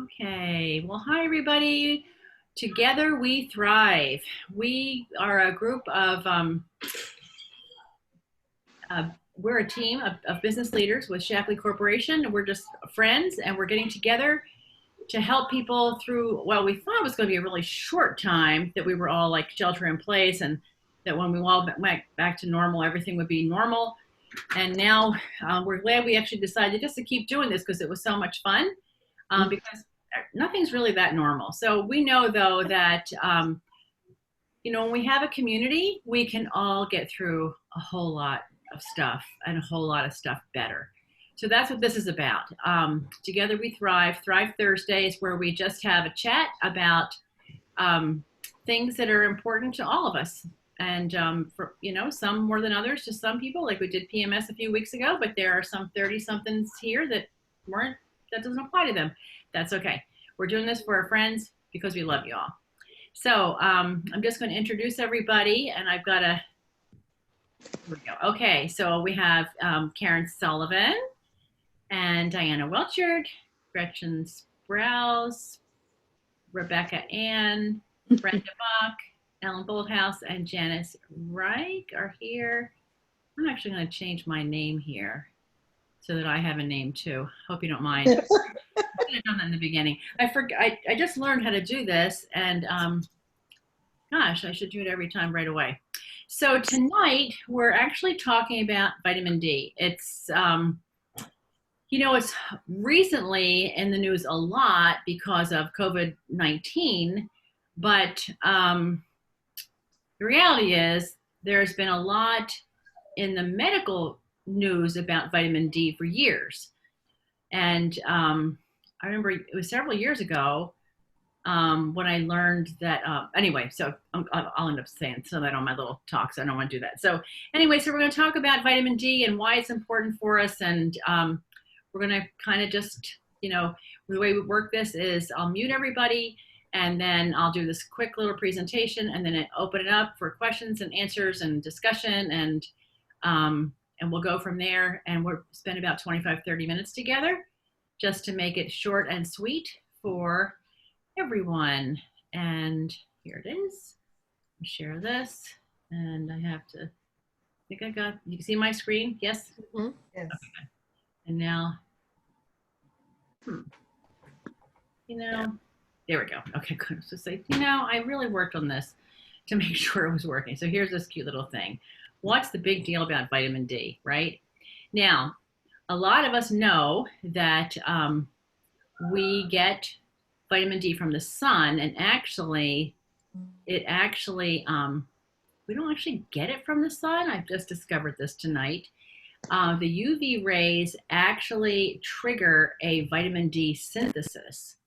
Okay, well, hi everybody. Together we thrive. We are a group of, we're a team of business leaders with Shapley Corporation. We're just friends and we're getting together to help people through, well, we thought it was going to be a really short time that we were all like shelter in place and that when we all went back to normal, everything would be normal. And now we're glad we actually decided just to keep doing this because it was so much fun. Because nothing's really that normal. So we know though that when we have a community, we can all get through a whole lot of stuff and a whole lot of stuff better. So that's what this is about. Together we thrive. Thrive Thursdays, where we just have a chat about things that are important to all of us. And for some more than others to some people, like we did PMS a few weeks ago, but there are some 30 somethings here that doesn't apply to them. That's okay. We're doing this for our friends because we love you all. So I'm just going to introduce everybody, and I've got here we go. Okay, so we have Karen Sullivan and Diana Welchard, Gretchen Sprouse, Rebecca Ann, Brenda Bach, Ellen Bolthouse, and Janice Reich are here. I'm actually going to change my name here so that I have a name too. Hope you don't mind. I should have done that in the beginning. I just learned how to do this, and gosh, I should do it every time right away. So tonight we're actually talking about vitamin D. It's it's recently in the news a lot because of COVID-19, but the reality is there's been a lot in the medical news about vitamin D for years. And I remember it was several years ago when I learned that, anyway, so I'll end up saying some of that on my little talk, so I don't want to do that. So anyway, so we're going to talk about vitamin D and why it's important for us. And we're going to kind of just, the way we work this is I'll mute everybody and then I'll do this quick little presentation and then open it up for questions and answers and discussion, and we'll go from there, and we'll spend about 25-30 minutes together just to make it short and sweet for everyone. And here it is. I'll share this, and I have to, you can see my screen? Yes? Mm-hmm. Yes. Okay. And now, there we go. Okay, good. So say, I really worked on this to make sure it was working. So here's this cute little thing. What's the big deal about vitamin D, right? Now, a lot of us know that we get vitamin D from the sun, and we don't actually get it from the sun. I've just discovered this tonight. The UV rays actually trigger a vitamin D synthesis.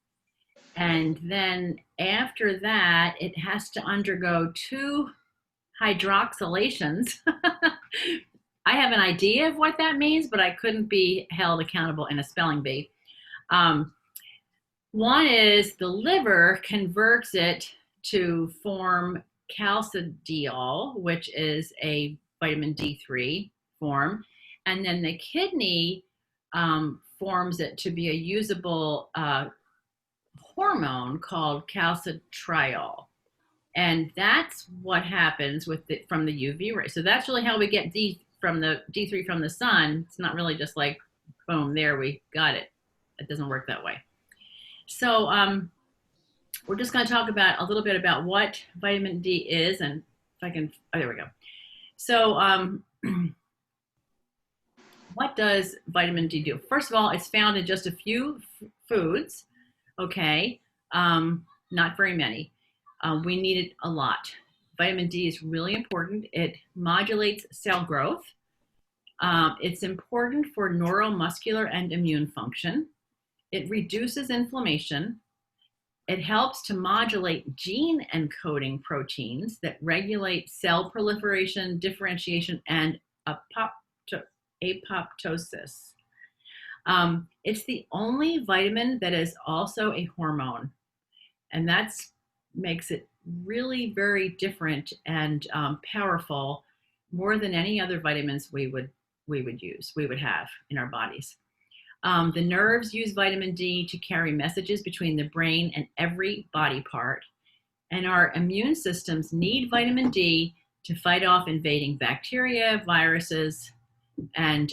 And then after that, it has to undergo 2 hydroxylations. I have an idea of what that means, but I couldn't be held accountable in a spelling bee. One is the liver converts it to form calcidiol, which is a vitamin D3 form. And then the kidney forms it to be a usable hormone called calcitriol. And that's what happens from the UV ray. So that's really how we get D3 from the sun. It's not really just like, boom, there we got it. It doesn't work that way. So we're just going to talk about a little bit about what vitamin D is, and if I can, there we go. So what does vitamin D do? First of all, it's found in just a few foods, okay? Not very many. We need it a lot. Vitamin D is really important. It modulates cell growth. It's important for neuromuscular and immune function. It reduces inflammation. It helps to modulate gene encoding proteins that regulate cell proliferation, differentiation, and apoptosis. It's the only vitamin that is also a hormone, and that makes it really very different and powerful, more than any other vitamins we would have in our bodies. The nerves use vitamin D to carry messages between the brain and every body part. And our immune systems need vitamin D to fight off invading bacteria, viruses, and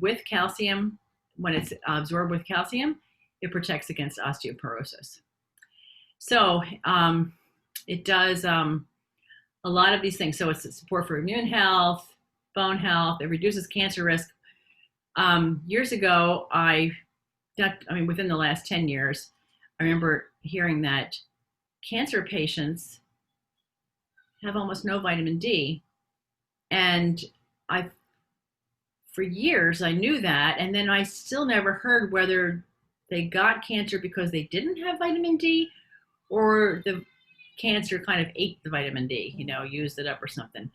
with calcium, when it's absorbed with calcium, it protects against osteoporosis. So it does a lot of these things. So it's support for immune health, bone health. It reduces cancer risk. Years ago, within the last 10 years, I remember hearing that cancer patients have almost no vitamin D. And for years, I knew that. And then I still never heard whether they got cancer because they didn't have vitamin D or the cancer kind of ate the vitamin D, used it up or something.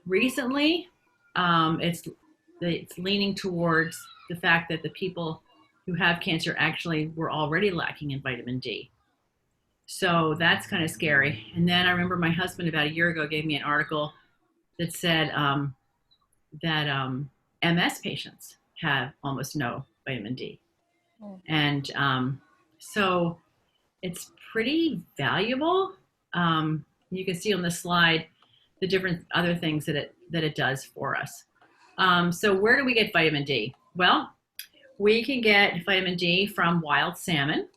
Recently, it's leaning towards the fact that the people who have cancer actually were already lacking in vitamin D. So that's kind of scary. And then I remember my husband about a year ago gave me an article that said that MS patients have almost no vitamin D. Oh. And so it's pretty valuable. You can see on the slide the different other things that it does for us. So where do we get vitamin D? Well, we can get vitamin D from wild salmon.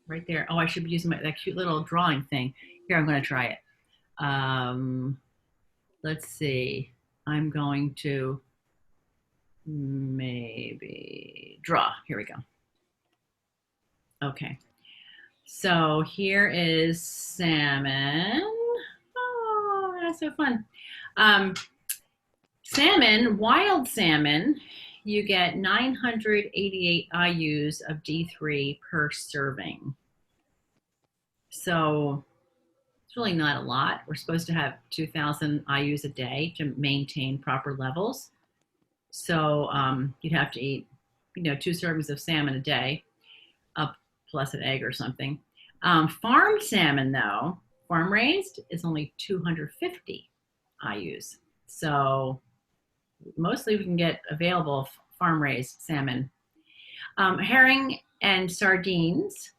Right there. Oh, I should be using that cute little drawing thing. Here, I'm going to try it. Let's see. I'm going to maybe draw. Here we go. Okay. So here is salmon. Oh, that's so fun. Salmon, wild salmon, you get 988 IUs of D3 per serving. So it's really not a lot. We're supposed to have 2,000 IUs a day to maintain proper levels. So you'd have to eat, 2 servings of salmon a day, plus an egg or something. Farmed salmon, though, farm raised, is only 250 IUs. So mostly we can get available farm raised salmon. Herring and sardines.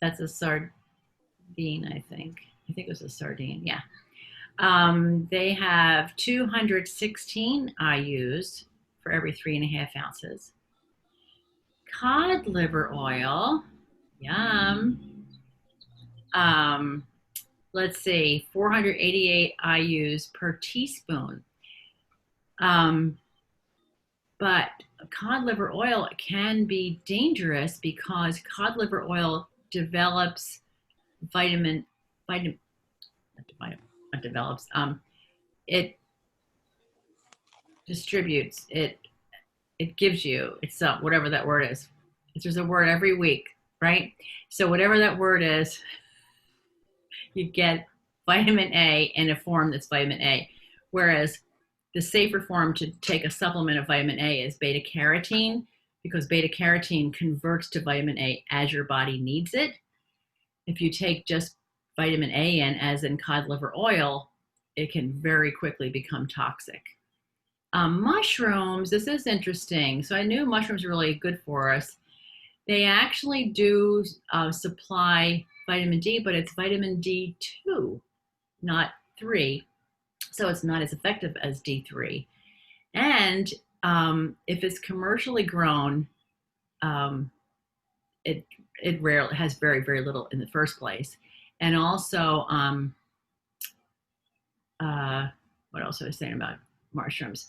That's a sardine, I think. I think it was a sardine, yeah. They have 216 IUs for every 3.5 ounces. Cod liver oil, yum. Let's see, 488 IUs per teaspoon. But cod liver oil can be dangerous because cod liver oil develops it distributes, it gives you, it's whatever that word is. There's a word every week, right? So whatever that word is, you get vitamin A in a form that's vitamin A. Whereas the safer form to take a supplement of vitamin A is beta carotene, because beta carotene converts to vitamin A as your body needs it. If you take just vitamin A in, as in cod liver oil, it can very quickly become toxic. Mushrooms, this is interesting. So I knew mushrooms are really good for us. They actually do supply vitamin D, but it's vitamin D2, not 3. So it's not as effective as D3. And if it's commercially grown, it rarely has very, very little in the first place. And also, what else was I saying about mushrooms?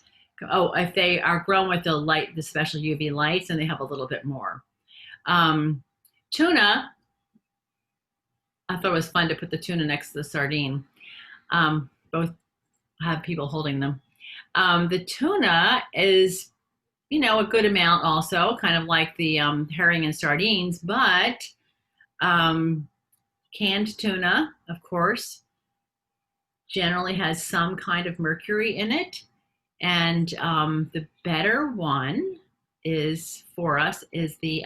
Oh, if they are grown with the special UV lights, and they have a little bit more. Tuna, I thought it was fun to put the tuna next to the sardine. Both have people holding them. The tuna is, a good amount also, kind of like the herring and sardines, but canned tuna, of course, generally has some kind of mercury in it. And the better one is for us is the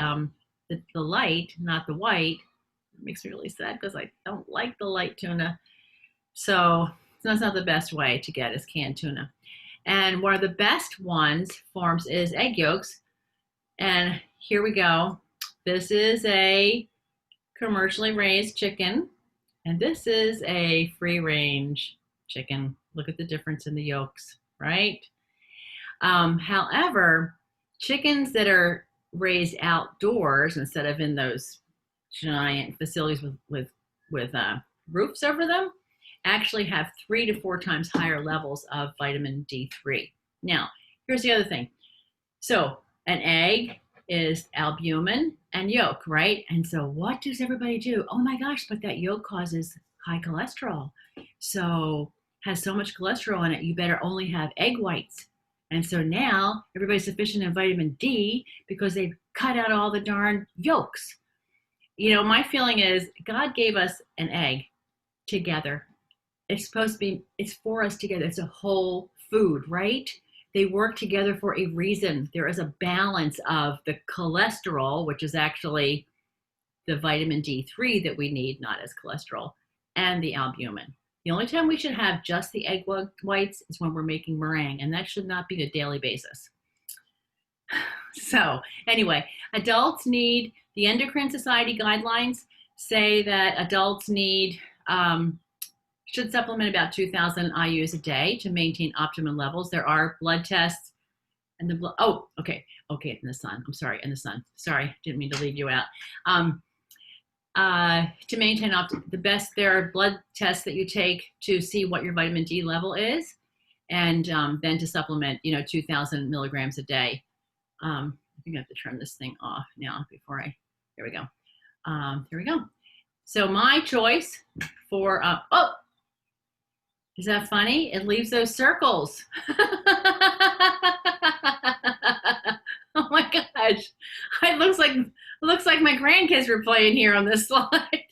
light, not the white. It makes me really sad because I don't like the light tuna. So that's not the best way to get is canned tuna. And one of the best forms is egg yolks. And here we go. This is a commercially raised chicken, and this is a free range chicken. Look at the difference in the yolks, right? However, chickens that are raised outdoors instead of in those giant facilities with roofs over them actually have 3 to 4 times higher levels of vitamin D3. Now, here's the other thing. So an egg is albumin and yolk, right? And so what does everybody do? Oh my gosh, but that yolk causes high cholesterol. So has so much cholesterol in it, you better only have egg whites. And so now everybody's deficient in vitamin D because they've cut out all the darn yolks. You know, my feeling is God gave us an egg together. It's supposed to be, it's for us together. It's a whole food, right? They work together for a reason. There is a balance of the cholesterol, which is actually the vitamin D3 that we need, not as cholesterol, and the albumin. The only time we should have just the egg whites is when we're making meringue, and that should not be a daily basis. So anyway, adults need, the Endocrine Society guidelines say that adults need, should supplement about 2,000 IUs a day to maintain optimum levels. There are blood tests and the blood, okay, in the sun. I'm sorry, in the sun. Sorry, didn't mean to leave you out. To maintain the best, there are blood tests that you take to see what your vitamin D level is, and then to supplement, 2,000 milligrams a day. I think I have to turn this thing off now before here we go. Here we go. So my choice for, is that funny? It leaves those circles. Oh my gosh. It looks like my grandkids were playing here on this slide.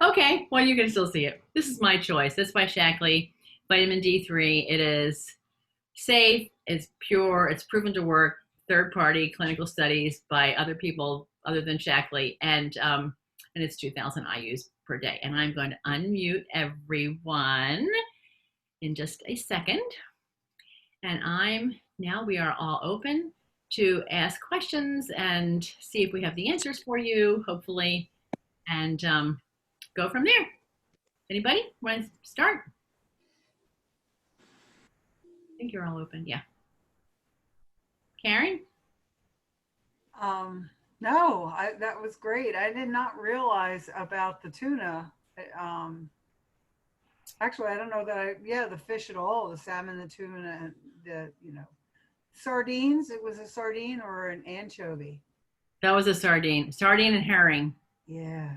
Okay, well, you can still see it. This is my choice. This is by Shaklee, vitamin D3. It is safe, it's pure, it's proven to work, third-party clinical studies by other people other than Shaklee, and it's 2,000 IUs per day. And I'm going to unmute everyone in just a second. And now we are all open to ask questions and see if we have the answers for you, hopefully, and go from there. Anybody want to start? I think you're all open, yeah. Karen? No, that was great. I did not realize about the tuna. Actually, I don't know that the fish at all, the salmon, the tuna, and the, sardines. It was a sardine or an anchovy? That was a sardine and herring. Yeah.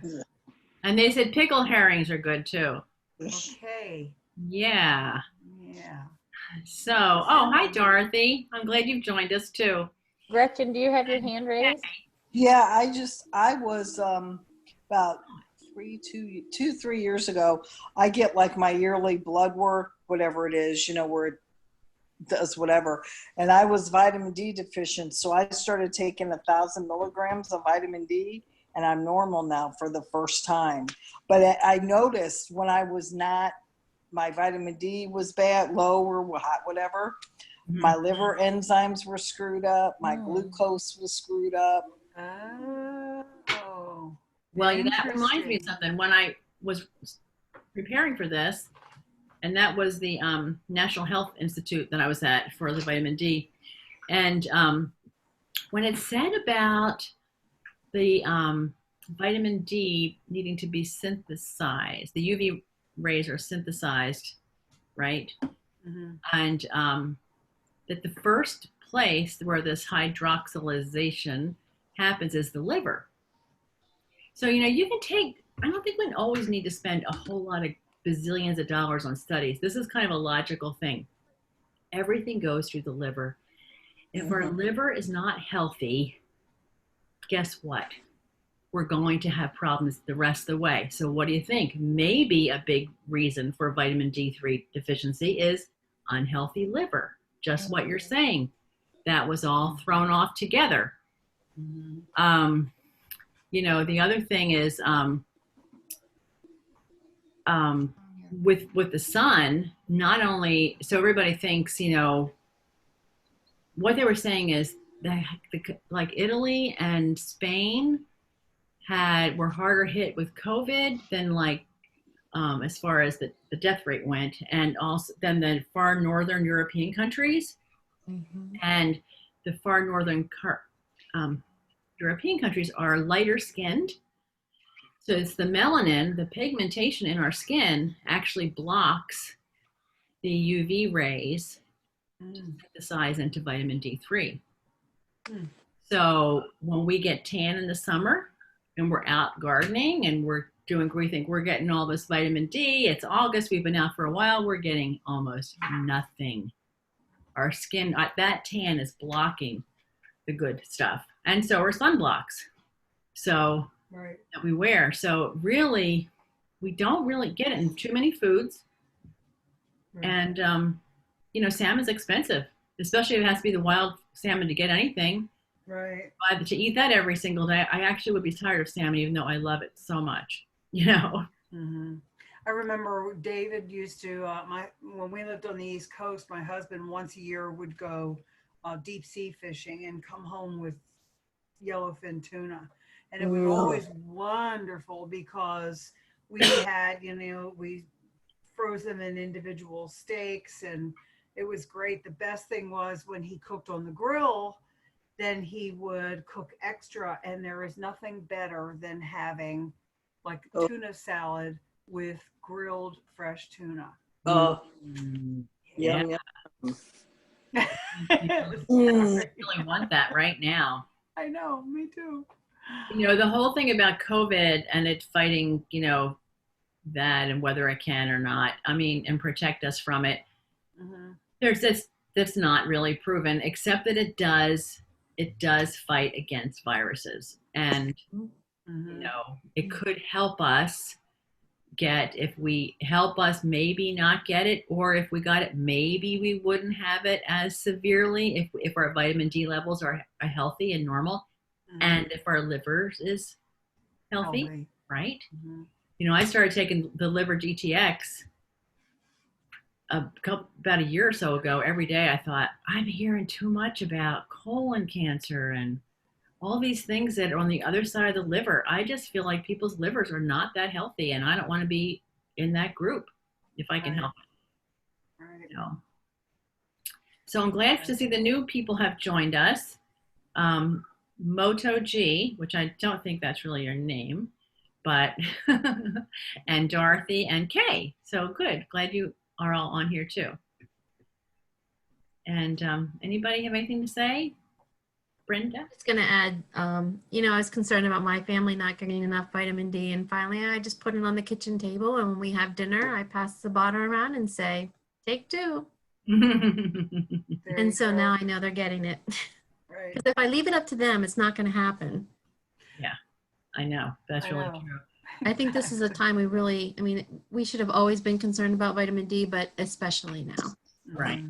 And they said pickled herrings are good too. Okay. Yeah. Yeah. So, hi Dorothy. I'm glad you've joined us too. Gretchen, do you have your hand raised? Yeah, I was about 3 years ago. I get like my yearly blood work, whatever it is, where it does whatever. And I was vitamin D deficient. So I started taking 1,000 milligrams of vitamin D, and I'm normal now for the first time. But I noticed when I was not, my vitamin D was bad, low or hot, whatever. Mm-hmm. My liver enzymes were screwed up. My glucose was screwed up. Oh. Well, that reminds me of something. When I was preparing for this, and that was the National Health Institute that I was at for the vitamin D. And when it said about the vitamin D needing to be synthesized, the UV rays are synthesized, right? Mm-hmm. And that the first place where this hydroxylation happens is the liver. So, you can take, I don't think we always need to spend a whole lot of bazillions of dollars on studies. This is kind of a logical thing. Everything goes through the liver. If our liver is not healthy, guess what? We're going to have problems the rest of the way. So what do you think? Maybe a big reason for vitamin D3 deficiency is unhealthy liver. Just what you're saying. That was all thrown off together. Mm-hmm. The other thing is with the sun, not only, so everybody thinks, what they were saying is that like Italy and Spain were harder hit with COVID than like as far as the death rate went, and also than the far northern European countries. Mhm. And the far northern European countries are lighter skinned. So it's the melanin, the pigmentation in our skin actually blocks the UV rays synthesize into vitamin D3. Mm. So when we get tan in the summer and we're out gardening and we think we're getting all this vitamin D, it's August, we've been out for a while, we're getting almost nothing. Our skin, that tan is blocking the good stuff. And so are sunblocks. So Right. that we wear. So really, we don't really get it in too many foods. Right. And, salmon's expensive, especially if it has to be the wild salmon to get anything. Right. But to eat that every single day, I actually would be tired of salmon, even though I love it so much, Mm-hmm. I remember David used to, when we lived on the East Coast, my husband once a year would go deep sea fishing and come home with yellowfin tuna. And it was always wonderful because we had, we froze them in individual steaks, and it was great. The best thing was when he cooked on the grill, then he would cook extra, and there is nothing better than having like tuna salad with grilled fresh tuna. Oh, Yeah. yum, yum. I really want that right now. I know, me too. The whole thing about COVID and it fighting, that and whether it can or not, and protect us from it. Mm-hmm. There's this, that's not really proven, except that it does fight against viruses. And, it could help us maybe not get it, or if we got it, maybe we wouldn't have it as severely if our vitamin D levels are healthy and normal. And if our liver is healthy, right? Mm-hmm. I started taking the liver GTX about a year or so ago. Every day I thought, I'm hearing too much about colon cancer and all these things that are on the other side of the liver. I just feel like people's livers are not that healthy, and I don't want to be in that group if I can help it. Right. So I'm glad to see the new people have joined us. Moto G, which I don't think that's really your name, but and Dorothy and Kay. So good. Glad you are all on here too. And anybody have anything to say? Brenda? I was going to add, I was concerned about my family not getting enough vitamin D, and finally I just put it on the kitchen table, and when we have dinner, I pass the bottle around and say, take 2. And so now I know they're getting it. Right. Because if I leave it up to them, it's not going to happen. Yeah, I know. That's really true. I think this is a time we should have always been concerned about vitamin D, but especially now. Right.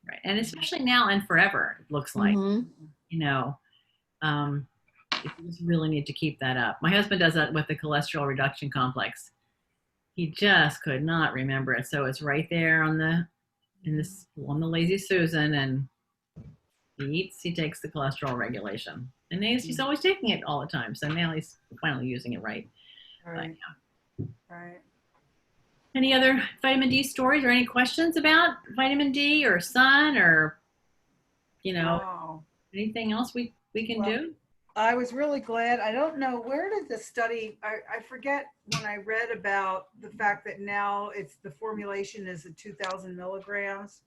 Right. And especially now and forever, it looks like. Mhm. You just really need to keep that up. My husband does that with the cholesterol reduction complex. He just could not remember it. So it's right there on the Lazy Susan, and he takes the cholesterol regulation. And he's always taking it all the time. So now he's finally using it right. Right. Right. Any other vitamin D stories or any questions about vitamin D or sun or, Wow. anything else we can do? I was really glad. I don't know, where did the study, I forget when I read about the fact that now the formulation is at 2,000 milligrams.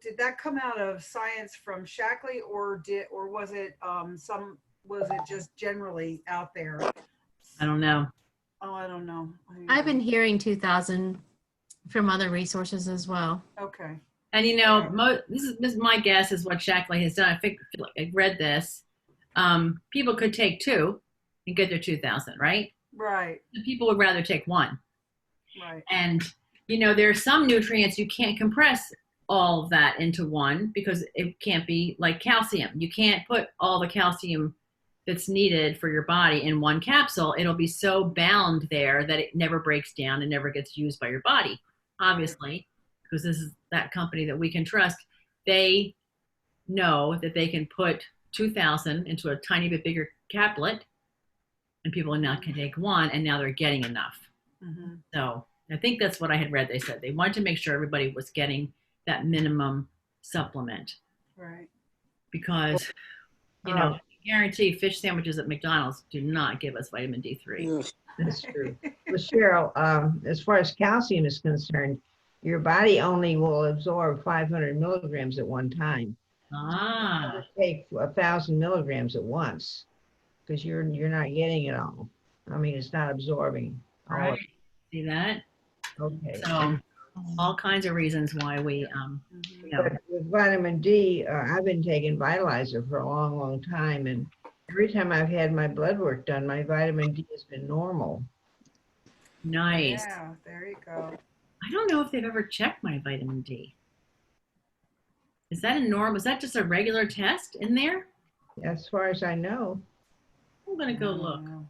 Did that come out of science from Shackley, or was it just generally out there? I don't know. Oh, I don't know. I've been hearing 2,000 from other resources as well. Okay. And this is my guess is what Shackley has done. I think I read this. People could take 2 and get their 2,000, right? Right. People would rather take 1. Right. And there are some nutrients you can't compress all of that into 1 because it can't be like calcium. You can't put all the calcium that's needed for your body in one capsule, it'll be so bound there that it never breaks down and never gets used by your body. Obviously, because this is that company that we can trust. They know that they can put 2,000 into a tiny bit bigger caplet, and people now can take one, and now they're getting enough. Mm-hmm. So I think that's what I had read. They said they wanted to make sure everybody was getting that minimum supplement, Right. because guarantee fish sandwiches at McDonald's do not give us vitamin D3. Ugh. That's true. Well, Cheryl, as far as calcium is concerned, your body only will absorb 500 milligrams at one time. Ah, Take 1,000 milligrams at once, because you're not getting it all. I mean, it's not absorbing. All of right. See that? it. Okay. So all kinds of reasons why we, But with vitamin D, I've been taking Vitalizer for a long, long time, and every time I've had my blood work done, my vitamin D has been normal. nice. Yeah, there you go. I don't know if they've ever checked my vitamin D. Is that a norm? Is that just a regular test in there? As far as I know. I'm gonna go look. Wow.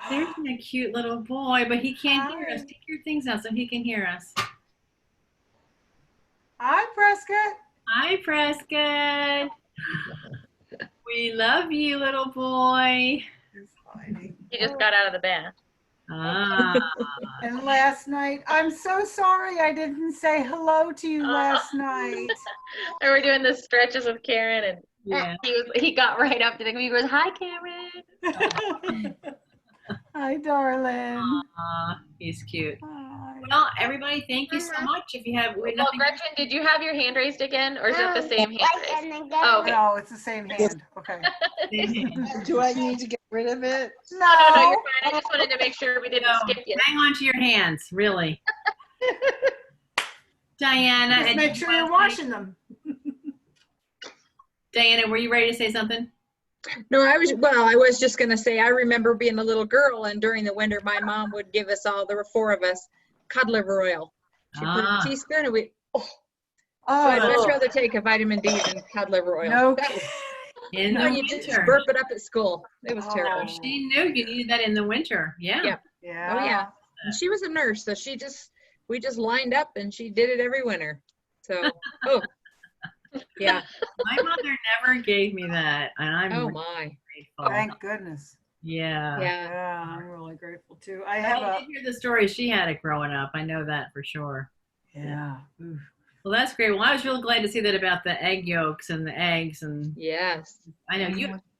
There's a cute little boy, but he can't hear us. Hi. Take your things out so he can hear us. Hi, Prescott. Hi, Prescott. We love you, little boy. He's hiding. He just got out of the bath. Ah, And last night, I'm so sorry I didn't say hello to you last night. And we're doing the stretches with Karen, and yeah. he got right up to the computer. He goes, "Hi, Karen." Hi, darling. He's cute. Hi. Well, everybody, thank you so much. If you have Well, nothing, Gretchen, did you have your hand raised again, or is it the same hand raised? Oh, okay. No, it's the same hand. Okay. Do I need to get rid of it? No, No. you're fine. I just wanted to make sure we didn't skip you. hang on to your hands, really. Diana, Just and make sure you're washing them. Diana, were you ready to say something? No, I was just going to say, I remember being a little girl, and during the winter, my mom would give us all, there were 4 of us, Cod Liver Oil. She put Ah. a teaspoon, and so Oh, I'd much rather take a vitamin D than Cod Liver Oil. no. That was, In the no, you just winter. burp it up at school. It was Oh. terrible. She knew you needed that in the winter. Yeah. Yeah. Yeah. Oh, yeah. And she was a nurse, so we just lined up, and she did it every winter. So, yeah. My mother never gave me that, and I'm Oh, really my. grateful. Thank goodness. Yeah. Yeah. Yeah, I'm really grateful too. I I have did hear the story she had it growing up. I know that for sure. yeah. Oof. Well, that's great. Well, I was really glad to see that about the egg yolks and the eggs, and Yes. I know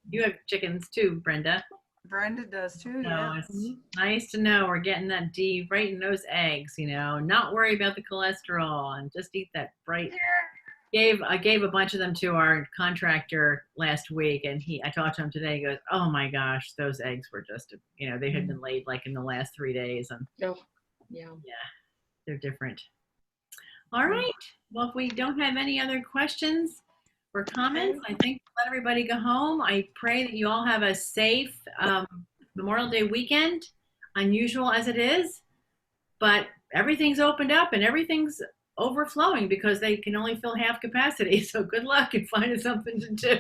you have chickens too, Brenda. Brenda does too. So Yeah. it's nice to know we're getting that D right in those eggs. Not worry about the cholesterol and just eat that bright. I gave a bunch of them to our contractor last week, and I talked to him today. He goes, "Oh my gosh, those eggs were just, they had been laid like in the last 3 days, and Oh, yeah. they're different." All right. Well, if we don't have any other questions or comments, I think let everybody go home. I pray that you all have a safe Memorial Day weekend, unusual as it is, but everything's opened up and everything's overflowing because they can only fill half capacity. So good luck in finding something to do.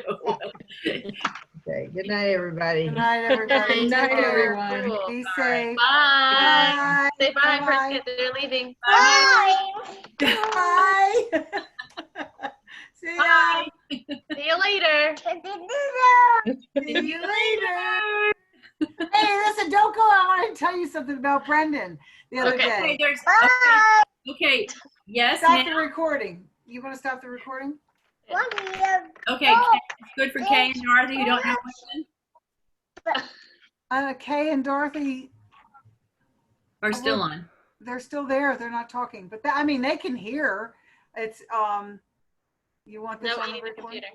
Okay. Good night, everybody. Good night, everybody. Good night, Take care. everyone. Cool. Be safe. Bye. Bye. Say bye, Bye. Prescott. They're leaving. Bye. See ya. Bye. See you later. See you later. Hey, listen, don't go. I want to tell you something about Brendan the other Okay, day. okay. Yes. Stop the Now, recording. You want to stop the recording? okay. It's good for Kay and Dorothy who don't know when Kay and Dorothy, are still on. they're still there. They're not talking, but they can hear. It's you want this No, on we the need the recording? computer.